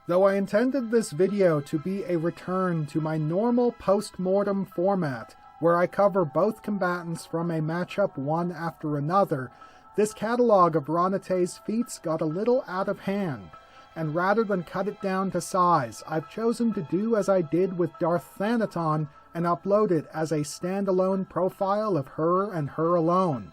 Though I intended this video to be a return to my normal post-mortem format, where I cover both combatants from a matchup one after another, this catalog of Raana Tey's feats got a little out of hand, and rather than cut it down to size, I've chosen to do as I did with Darth Thanaton and upload it as a standalone profile of her and her alone.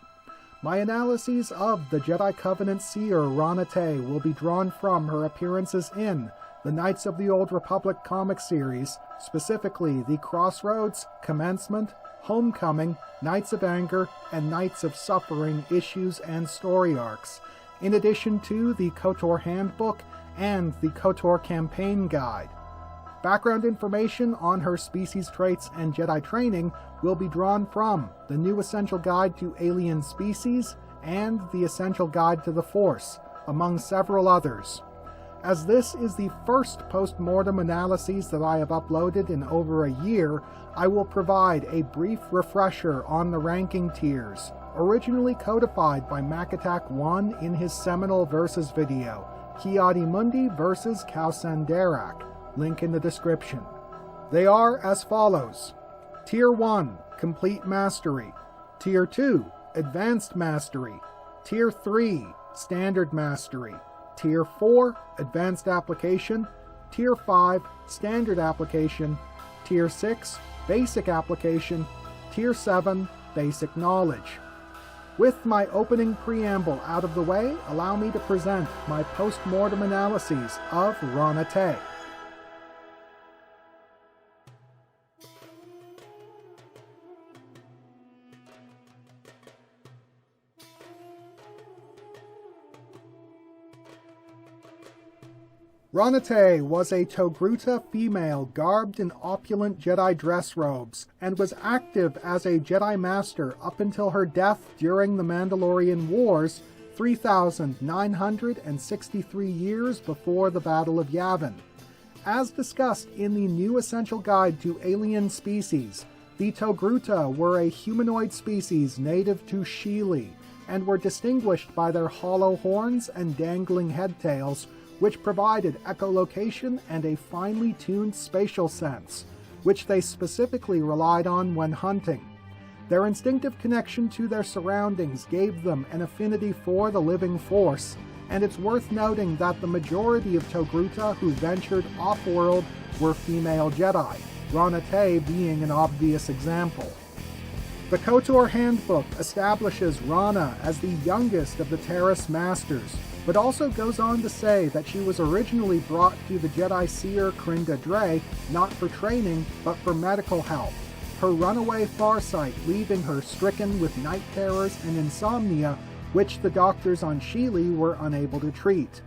My analyses of the Jedi Covenant Seer Raana Tey will be drawn from her appearances in the Knights of the Old Republic comic series, specifically the Crossroads, Commencement, Homecoming, Knights of Anger, and Knights of Suffering issues and story arcs, in addition to the KotOR handbook and the KotOR campaign guide. Background information on her species traits and Jedi training will be drawn from the New Essential Guide to Alien Species and the Essential Guide to the Force, among several others. As this is the first post-mortem analyses that I have uploaded in over a year, I will provide a brief refresher on the ranking tiers, originally codified by MacAttack1 in his seminal Versus video, Ki-Adi-Mundi vs. Kausandarak. Link in the description. They are as follows. Tier 1, Complete Mastery. Tier 2, Advanced Mastery. Tier 3, Standard Mastery. Tier 4, Advanced Application. Tier 5, Standard Application. Tier 6, Basic Application. Tier 7, Basic Knowledge. With my opening preamble out of the way, allow me to present my post-mortem analyses of Raana Tey. Raana Tey was a Togruta female garbed in opulent Jedi dress robes, and was active as a Jedi Master up until her death during the Mandalorian Wars, 3,963 years before the Battle of Yavin. As discussed in the New Essential Guide to Alien Species, the Togruta were a humanoid species native to Sheely, and were distinguished by their hollow horns and dangling head tails, which provided echolocation and a finely tuned spatial sense, which they specifically relied on when hunting. Their instinctive connection to their surroundings gave them an affinity for the living force, and it's worth noting that the majority of Togruta who ventured off-world were female Jedi, Raana Tey being an obvious example. The KotOR handbook establishes Raana as the youngest of the Terrace Masters, but also goes on to say that she was originally brought to the Jedi Seer Crinda Dre not for training, but for medical help, her runaway Farsight leaving her stricken with night terrors and insomnia, which the doctors on Sheely were unable to treat.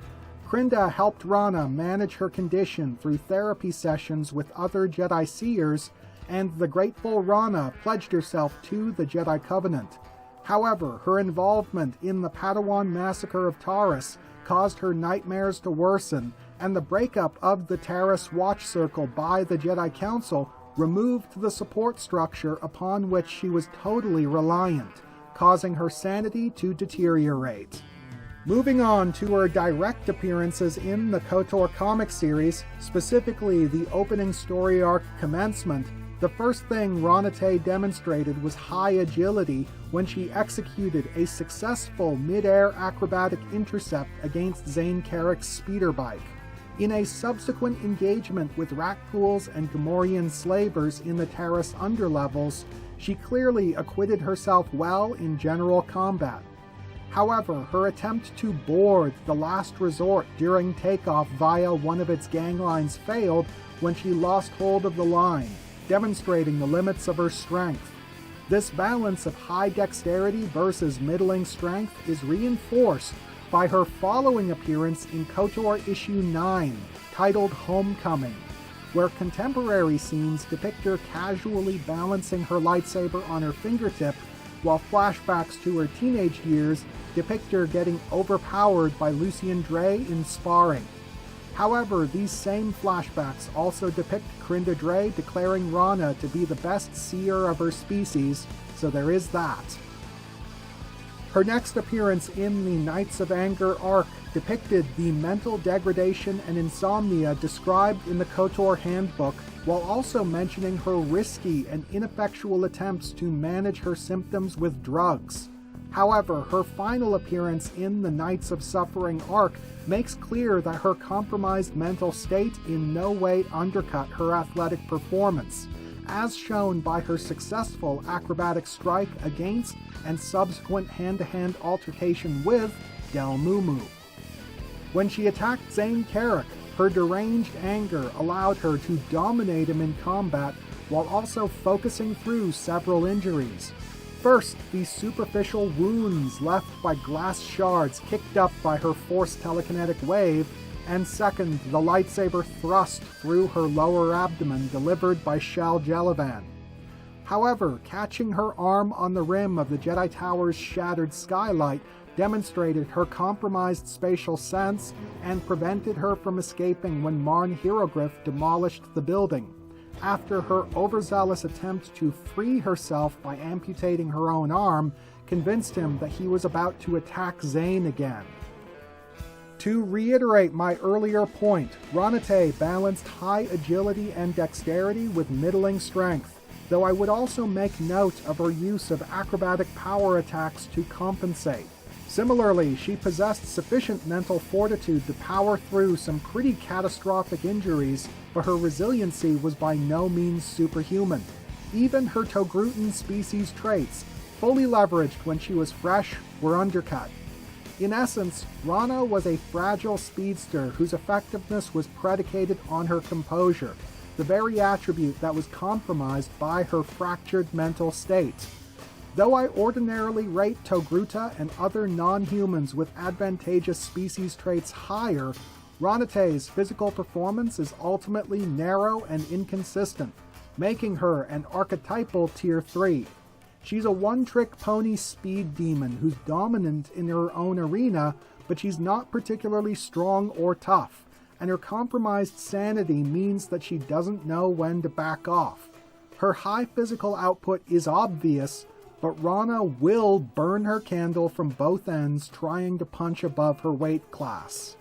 Crinda helped Raana manage her condition through therapy sessions with other Jedi Seers, and the grateful Raana pledged herself to the Jedi Covenant. However, her involvement in the Padawan massacre of Taris caused her nightmares to worsen, and the breakup of the Taris Watch Circle by the Jedi Council removed the support structure upon which she was totally reliant, causing her sanity to deteriorate. Moving on to her direct appearances in the KotOR comic series, specifically the opening story arc Commencement, the first thing Raana Tey demonstrated was high agility when she executed a successful mid-air acrobatic intercept against Zane Carrick's speeder bike. In a subsequent engagement with Rakghouls and Gamorrean slavers in the Terrace underlevels, she clearly acquitted herself well in general combat. However, her attempt to board the Last Resort during takeoff via one of its ganglines failed when she lost hold of the line, demonstrating the limits of her strength. This balance of high dexterity versus middling strength is reinforced by her following appearance in KotOR issue 9, titled Homecoming, where contemporary scenes depict her casually balancing her lightsaber on her fingertip, while flashbacks to her teenage years depict her getting overpowered by Lucien Dre in sparring. However, these same flashbacks also depict Crinda Dre declaring Raana to be the best seer of her species, so there is that. Her next appearance in the Knights of Anger arc depicted the mental degradation and insomnia described in the KotOR handbook, while also mentioning her risky and ineffectual attempts to manage her symptoms with drugs. However, her final appearance in the Knights of Suffering arc makes clear that her compromised mental state in no way undercut her athletic performance, as shown by her successful acrobatic strike against and subsequent hand-to-hand altercation with Del Mumu. When she attacked Zane Carrick, her deranged anger allowed her to dominate him in combat while also focusing through several injuries. First, the superficial wounds left by glass shards kicked up by her force telekinetic wave, and second, the lightsaber thrust through her lower abdomen delivered by Shel Jelavan. However, catching her arm on the rim of the Jedi Tower's shattered skylight demonstrated her compromised spatial sense and prevented her from escaping when Marn Hieroglyph demolished the building, after her overzealous attempt to free herself by amputating her own arm convinced him that he was about to attack Zane again. To reiterate my earlier point, Raana Tey balanced high agility and dexterity with middling strength, though I would also make note of her use of acrobatic power attacks to compensate. Similarly, she possessed sufficient mental fortitude to power through some pretty catastrophic injuries, but her resiliency was by no means superhuman. Even her Togrutan species traits, fully leveraged when she was fresh, were undercut. In essence, Raana was a fragile speedster whose effectiveness was predicated on her composure, the very attribute that was compromised by her fractured mental state. Though I ordinarily rate Togruta and other non-humans with advantageous species traits higher, Raana Tey's physical performance is ultimately narrow and inconsistent, making her an archetypal Tier 3. She's a one-trick pony speed demon who's dominant in her own arena, but she's not particularly strong or tough, and her compromised sanity means that she doesn't know when to back off. Her high physical output is obvious, but Raana will burn her candle from both ends trying to punch above her weight class.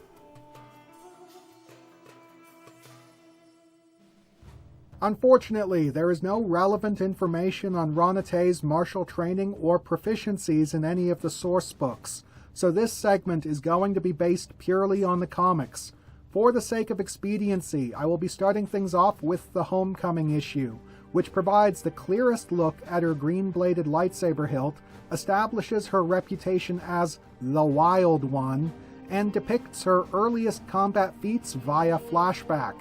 Unfortunately, there is no relevant information on Raana Tey's martial training or proficiencies in any of the source books, so this segment is going to be based purely on the comics. For the sake of expediency, I will be starting things off with the Homecoming issue, which provides the clearest look at her green-bladed lightsaber hilt, establishes her reputation as the Wild One, and depicts her earliest combat feats via flashback.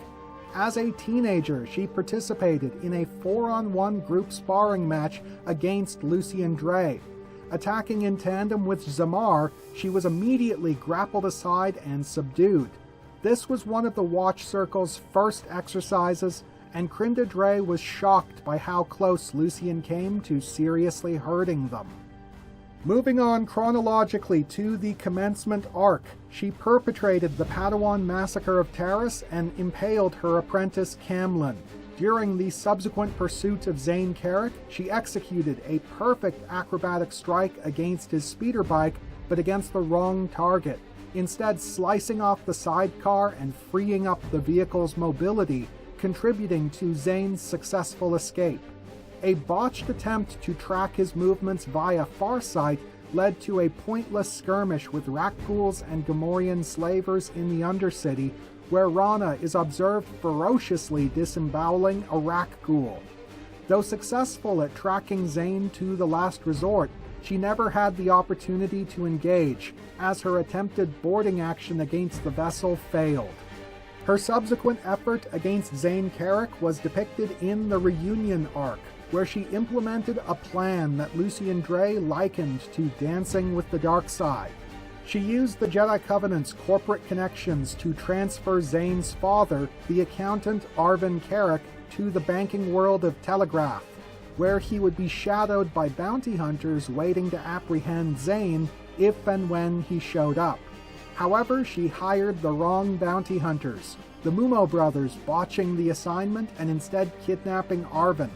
As a teenager, she participated in a 4-on-1 group sparring match against Lucien Dray. Attacking in tandem with Zamar, she was immediately grappled aside and subdued. This was one of the Watch Circle's first exercises, and Crinda Dray was shocked by how close Lucien came to seriously hurting them. Moving on chronologically to the Commencement arc, she perpetrated the Padawan massacre of Taris and impaled her apprentice Camlin. During the subsequent pursuit of Zane Carrick, she executed a perfect acrobatic strike against his speeder bike, but against the wrong target, instead slicing off the sidecar and freeing up the vehicle's mobility, contributing to Zane's successful escape. A botched attempt to track his movements via Farsight led to a pointless skirmish with Rakghouls and Gamorrean slavers in the Undercity, where Raana is observed ferociously disemboweling a Rakghoul. Though successful at tracking Zane to the last resort, she never had the opportunity to engage, as her attempted boarding action against the vessel failed. Her subsequent effort against Zane Carrick was depicted in the Reunion arc, where she implemented a plan that Lucien Dray likened to Dancing with the Dark Side. She used the Jedi Covenant's corporate connections to transfer Zane's father, the accountant Arvin Carrick, to the banking world of Telegraph, where he would be shadowed by bounty hunters waiting to apprehend Zane if and when he showed up. However, she hired the wrong bounty hunters, the Mumo brothers botching the assignment and instead kidnapping Arvin.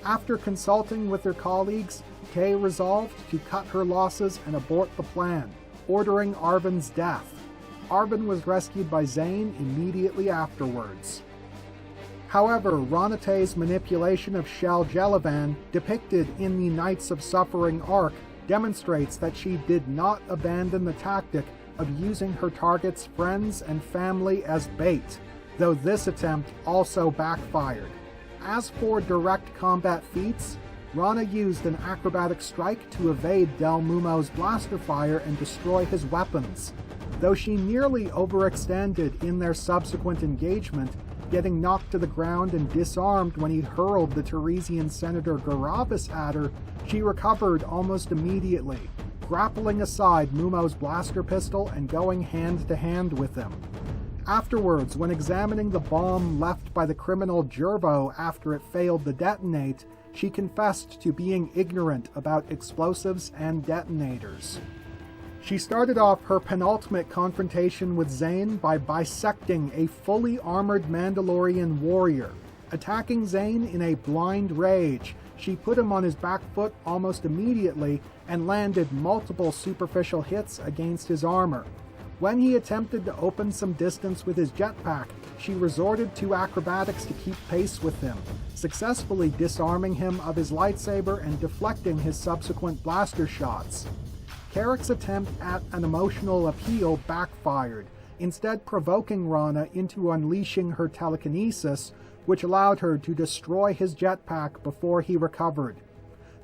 After consulting with her colleagues, Tey resolved to cut her losses and abort the plan, ordering Arven's death. Arven was rescued by Zane immediately afterwards. However, Raana Tey's manipulation of Shel Jelavan, depicted in the Knights of Suffering arc, demonstrates that she did not abandon the tactic of using her target's friends and family as bait, though this attempt also backfired. As for direct combat feats, Raana used an acrobatic strike to evade Del Mumo's blaster fire and destroy his weapons, though she nearly overextended in their subsequent engagement, getting knocked to the ground and disarmed when he hurled the Teresian Senator Garavis at her. She recovered almost immediately, grappling aside Mumo's blaster pistol and going hand-to-hand with him. Afterwards, when examining the bomb left by the criminal Jervo after it failed to detonate, she confessed to being ignorant about explosives and detonators. She started off her penultimate confrontation with Zane by bisecting a fully armored Mandalorian warrior. Attacking Zane in a blind rage, she put him on his back foot almost immediately and landed multiple superficial hits against his armor. When he attempted to open some distance with his jetpack, she resorted to acrobatics to keep pace with him, successfully disarming him of his lightsaber and deflecting his subsequent blaster shots. Carrick's attempt at an emotional appeal backfired, instead provoking Raana into unleashing her telekinesis, which allowed her to destroy his jetpack before he recovered.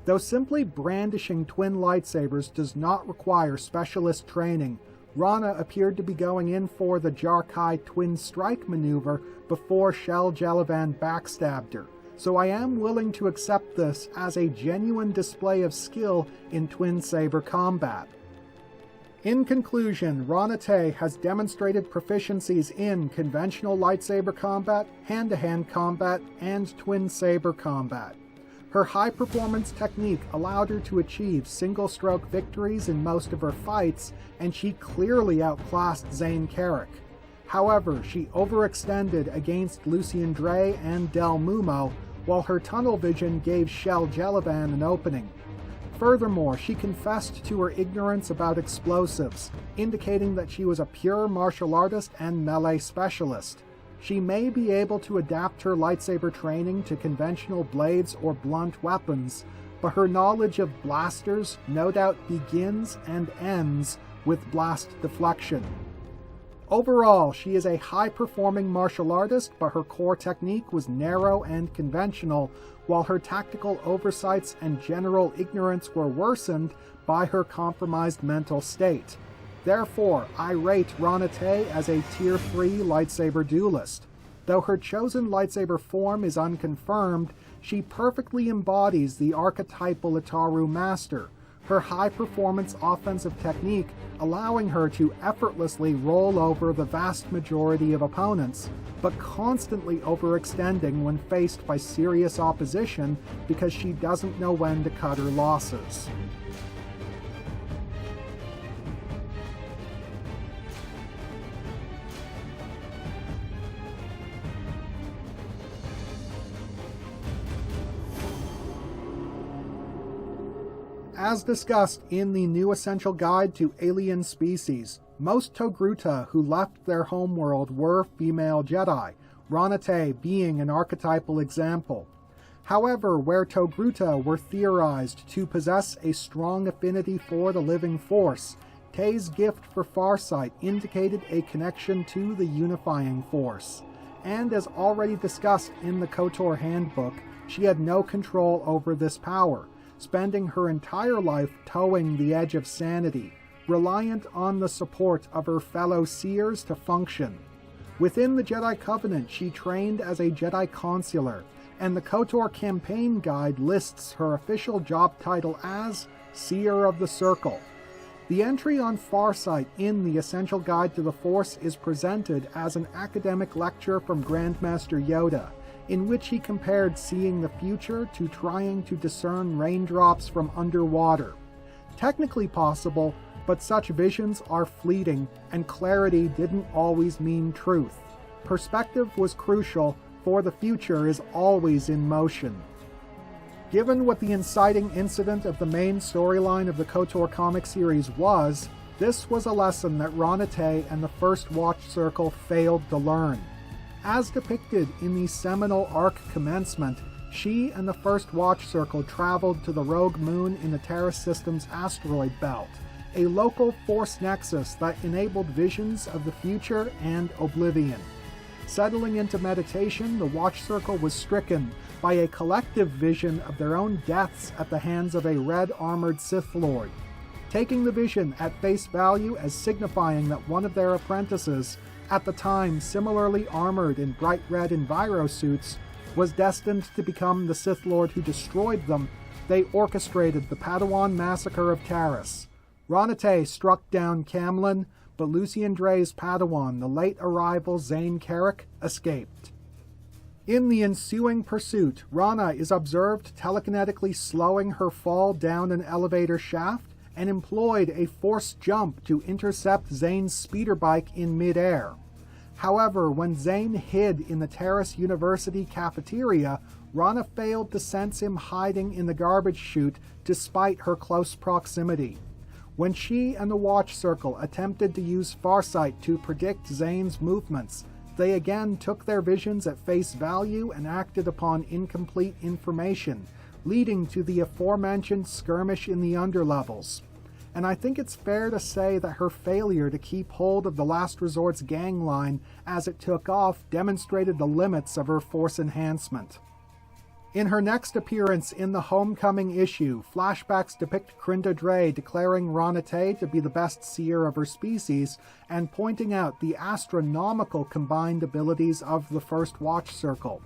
Though simply brandishing twin lightsabers does not require specialist training, Raana appeared to be going in for the Jarkai twin strike maneuver before Shel Jelavan backstabbed her, so I am willing to accept this as a genuine display of skill in twin saber combat. In conclusion, Raana Tey has demonstrated proficiencies in conventional lightsaber combat, hand-to-hand combat, and twin saber combat. Her high-performance technique allowed her to achieve single-stroke victories in most of her fights, and she clearly outclassed Zane Carrick. However, she overextended against Lucien Dray and Del Mumo, while her tunnel vision gave Shel Jelavan an opening. Furthermore, she confessed to her ignorance about explosives, indicating that she was a pure martial artist and melee specialist. She may be able to adapt her lightsaber training to conventional blades or blunt weapons, but her knowledge of blasters no doubt begins and ends with blast deflection. Overall, she is a high-performing martial artist, but her core technique was narrow and conventional, while her tactical oversights and general ignorance were worsened by her compromised mental state. Therefore, I rate Raana Tey as a Tier 3 lightsaber duelist. Though her chosen lightsaber form is unconfirmed, she perfectly embodies the archetypal Itaru master, her high-performance offensive technique allowing her to effortlessly roll over the vast majority of opponents, but constantly overextending when faced by serious opposition because she doesn't know when to cut her losses. As discussed in the new Essential Guide to Alien Species, most Togruta who left their homeworld were female Jedi, Raana Tey being an archetypal example. However, where Togruta were theorized to possess a strong affinity for the living force, Tey's gift for farsight indicated a connection to the unifying force. And as already discussed in the KotOR handbook, she had no control over this power, spending her entire life towing the edge of sanity, reliant on the support of her fellow Seers to function. Within the Jedi Covenant, she trained as a Jedi Consular, and the KotOR campaign guide lists her official job title as Seer of the Circle. The entry on farsight in the Essential Guide to the Force is presented as an academic lecture from Grandmaster Yoda, in which he compared seeing the future to trying to discern raindrops from underwater. Technically possible, but such visions are fleeting, and clarity didn't always mean truth. Perspective was crucial, for the future is always in motion. Given what the inciting incident of the main storyline of the KotOR comic series was, this was a lesson that Raana Tey and the First Watch Circle failed to learn. As depicted in the seminal arc Commencement, she and the First Watch Circle traveled to the rogue moon in the Terra System's asteroid belt, a local force nexus that enabled visions of the future and oblivion. Settling into meditation, the Watch Circle was stricken by a collective vision of their own deaths at the hands of a red-armored Sith Lord. Taking the vision at face value as signifying that one of their apprentices, at the time similarly armored in bright red enviro suits, was destined to become the Sith Lord who destroyed them, they orchestrated the Padawan massacre of Taris. Raana Tey struck down Camlin, but Lucien Dre's Padawan, the late arrival Zane Carrick, escaped. In the ensuing pursuit, Raana is observed telekinetically slowing her fall down an elevator shaft and employed a forced jump to intercept Zane's speeder bike in midair. However, when Zane hid in the Terrace University cafeteria, Raana failed to sense him hiding in the garbage chute despite her close proximity. When she and the Watch Circle attempted to use Farsight to predict Zane's movements, they again took their visions at face value and acted upon incomplete information, leading to the aforementioned skirmish in the underlevels. And I think it's fair to say that her failure to keep hold of the Last Resort's gang line as it took off demonstrated the limits of her force enhancement. In her next appearance in the Homecoming issue, flashbacks depict Crinda Dre declaring Raana Tey to be the best seer of her species and pointing out the astronomical combined abilities of the First Watch Circle.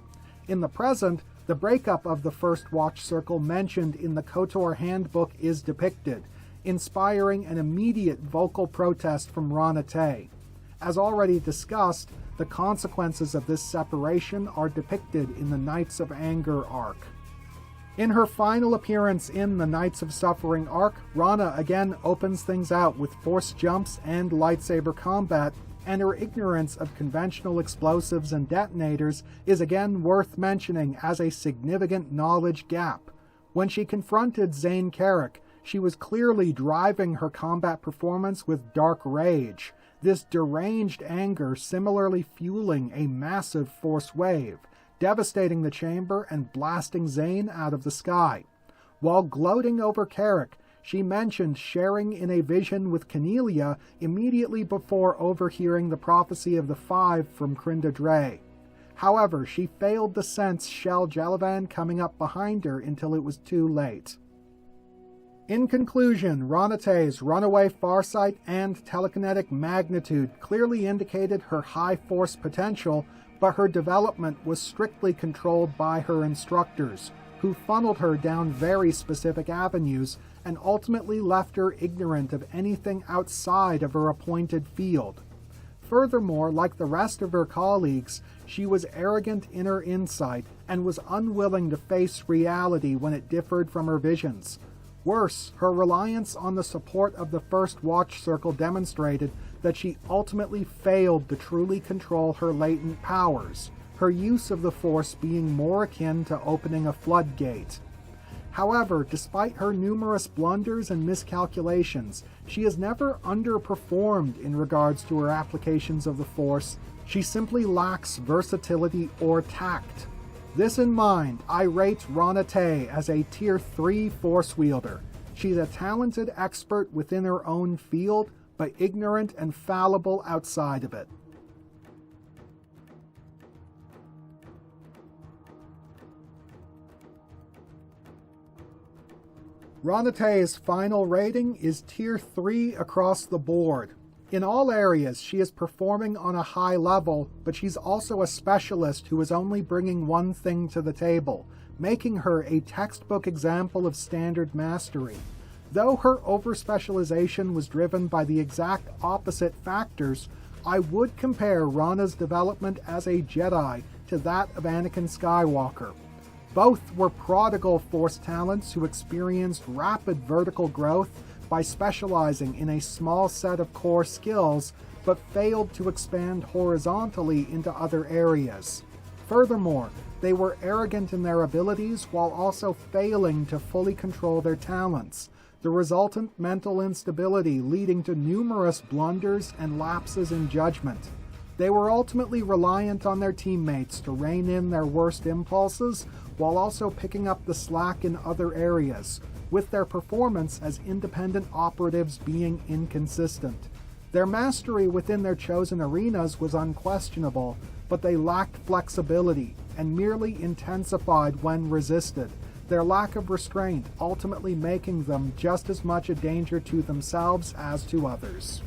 In the present, the breakup of the First Watch Circle mentioned in the KotOR handbook is depicted, inspiring an immediate vocal protest from Raana Tey. As already discussed, the consequences of this separation are depicted in the Knights of Anger arc. In her final appearance in the Knights of Suffering arc, Raana again opens things out with force jumps and lightsaber combat, and her ignorance of conventional explosives and detonators is again worth mentioning as a significant knowledge gap. When she confronted Zane Carrick, she was clearly driving her combat performance with dark rage, this deranged anger similarly fueling a massive force wave, devastating the chamber and blasting Zane out of the sky. While gloating over Carrick, she mentioned sharing in a vision with Cornelia immediately before overhearing the prophecy of the Five from Crinda Dre. However, she failed to sense Shel Jelavan coming up behind her until it was too late. In conclusion, Raana Tey's runaway farsight and telekinetic magnitude clearly indicated her high force potential, but her development was strictly controlled by her instructors, who funneled her down very specific avenues and ultimately left her ignorant of anything outside of her appointed field. Furthermore, like the rest of her colleagues, she was arrogant in her insight and was unwilling to face reality when it differed from her visions. Worse, her reliance on the support of the First Watch Circle demonstrated that she ultimately failed to truly control her latent powers, her use of the Force being more akin to opening a floodgate. However, despite her numerous blunders and miscalculations, she has never underperformed in regards to her applications of the Force. She simply lacks versatility or tact. This in mind, I rate Raana Tey as a Tier 3 Force wielder. She's a talented expert within her own field, but ignorant and fallible outside of it. Raana Tey's final rating is Tier 3 across the board. In all areas, she is performing on a high level, but she's also a specialist who is only bringing one thing to the table, making her a textbook example of standard mastery. Though her over-specialization was driven by the exact opposite factors, I would compare Raana's development as a Jedi to that of Anakin Skywalker. Both were prodigal Force talents who experienced rapid vertical growth by specializing in a small set of core skills, but failed to expand horizontally into other areas. Furthermore, They were arrogant in their abilities while also failing to fully control their talents, the resultant mental instability leading to numerous blunders and lapses in judgment. They were ultimately reliant on their teammates to rein in their worst impulses while also picking up the slack in other areas, with their performance as independent operatives being inconsistent. Their mastery within their chosen arenas was unquestionable, but they lacked flexibility and merely intensified when resisted, their lack of restraint ultimately making them just as much a danger to themselves as to others.